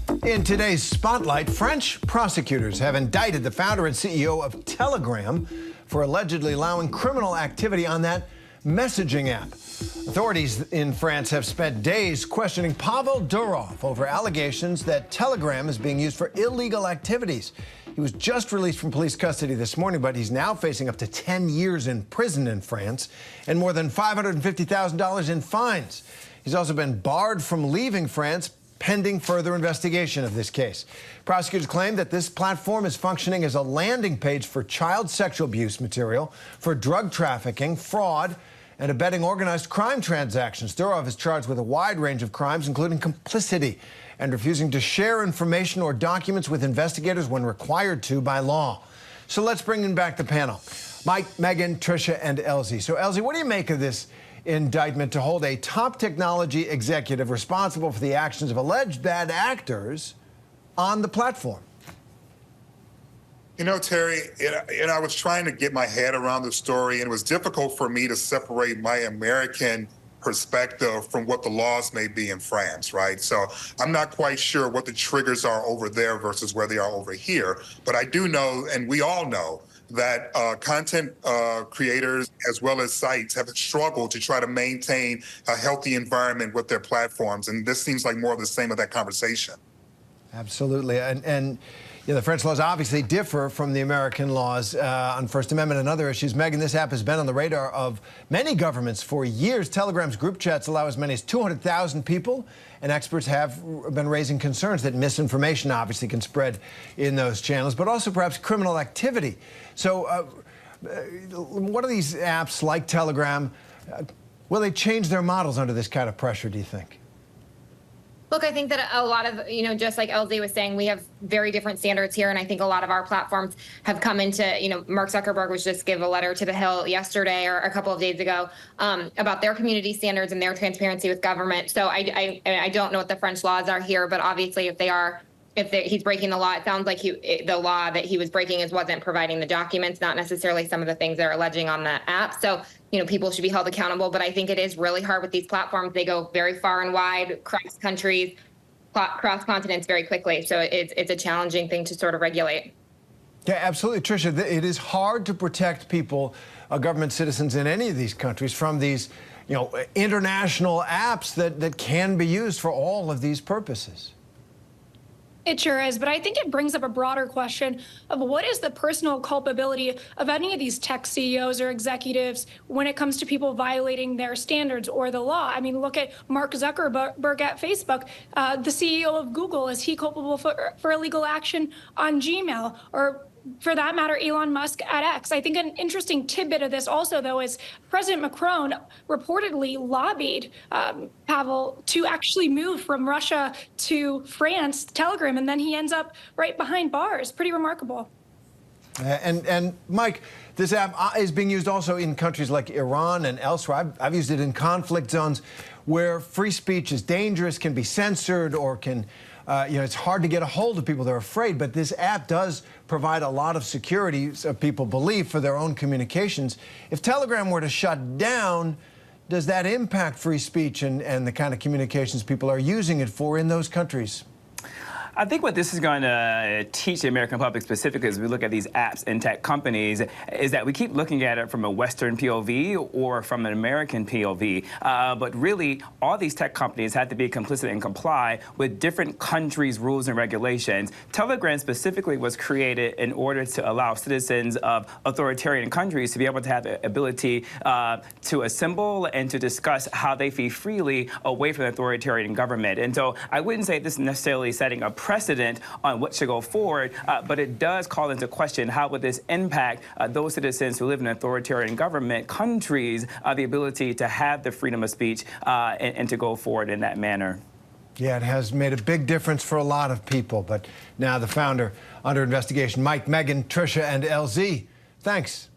In today's Spotlight, French prosecutors have indicted the founder and CEO of Telegram for allegedly allowing criminal activity on that messaging app. Authorities in France have spent days questioning Pavel Durov over allegations that Telegram is being used for illegal activities. He was just released from police custody this morning, but he's now facing up to 10 years in prison in France and more than $550,000 in fines. He's also been barred from leaving France pending further investigation of this case. Prosecutors claim that this platform is functioning as a landing page for child sexual abuse material, for drug trafficking, fraud, and abetting organized crime transactions. Durov is charged with a wide range of crimes, including complicity and refusing to share information or documents with investigators when required to by law. So let's bring in back the panel. Mike, Megan, Tricia, and Elsie. So Elsie, what do you make of this indictment to hold a top technology executive responsible for the actions of alleged bad actors on the platform? You know, Terry, I was trying to get my head around the story, and it was difficult for me to separate my American perspective from what the laws may be in France, right? So I'm not quite sure what the triggers are over there versus where they are over here. But I do know, and we all know, that content creators as well as sites have struggled to try to maintain a healthy environment with their platforms. And this seems like more of the same of that conversation. Absolutely. And you know, the French laws obviously differ from the American laws on First Amendment and other issues. Megan, this app has been on the radar of many governments for years. Telegram's group chats allow as many as 200,000 people, and experts have been raising concerns that misinformation obviously can spread in those channels, but also perhaps criminal activity. So what are these apps like Telegram? Will they change their models under this kind of pressure, do you think? Look, I think that a lot of, just like LZ was saying, we have very different standards here. And I think a lot of our platforms have come into, Mark Zuckerberg was just give a letter to the Hill yesterday or a couple of days ago about their community standards and their transparency with government. So I don't know what the French laws are here, but obviously if he's breaking the law, it sounds like the law that he was breaking wasn't providing the documents, not necessarily some of the things they're alleging on the app. So, people should be held accountable. But I think it is really hard with these platforms. They go very far and wide, cross countries, cross continents very quickly. So it's a challenging thing to sort of regulate. Yeah, absolutely. Tricia, it is hard to protect people, government citizens in any of these countries from these, international apps that can be used for all of these purposes. It sure is, but I think it brings up a broader question of what is the personal culpability of any of these tech CEOs or executives when it comes to people violating their standards or the law. I mean, look at Mark Zuckerberg at Facebook, the CEO of Google. Is he culpable for illegal action on Gmail? Or for that matter, Elon Musk at X. I think an interesting tidbit of this also, though, is President Macron reportedly lobbied Pavel to actually move from Russia to France, Telegram, and then he ends up right behind bars. Pretty remarkable. And Mike, this app is being used also in countries like Iran and elsewhere. I've used it in conflict zones where free speech is dangerous, can be censored, or can, it's hard to get a hold of people. They're afraid. But this app does provide a lot of security, so people believe, for their own communications. If Telegram were to shut down, does that impact free speech and the kind of communications people are using it for in those countries? I think what this is going to teach the American public specifically as we look at these apps and tech companies is that we keep looking at it from a Western POV or from an American POV. But really, all these tech companies have to be complicit and comply with different countries' rules and regulations. Telegram specifically was created in order to allow citizens of authoritarian countries to be able to have the ability to assemble and to discuss how they feel freely away from the authoritarian government. And so I wouldn't say this is necessarily setting a precedent on what should go forward, but it does call into question how would this impact those citizens who live in authoritarian government countries, the ability to have the freedom of speech and to go forward in that manner. Yeah, it has made a big difference for a lot of people, but now the founder under investigation. Mike, Megan, Tricia, and LZ, thanks.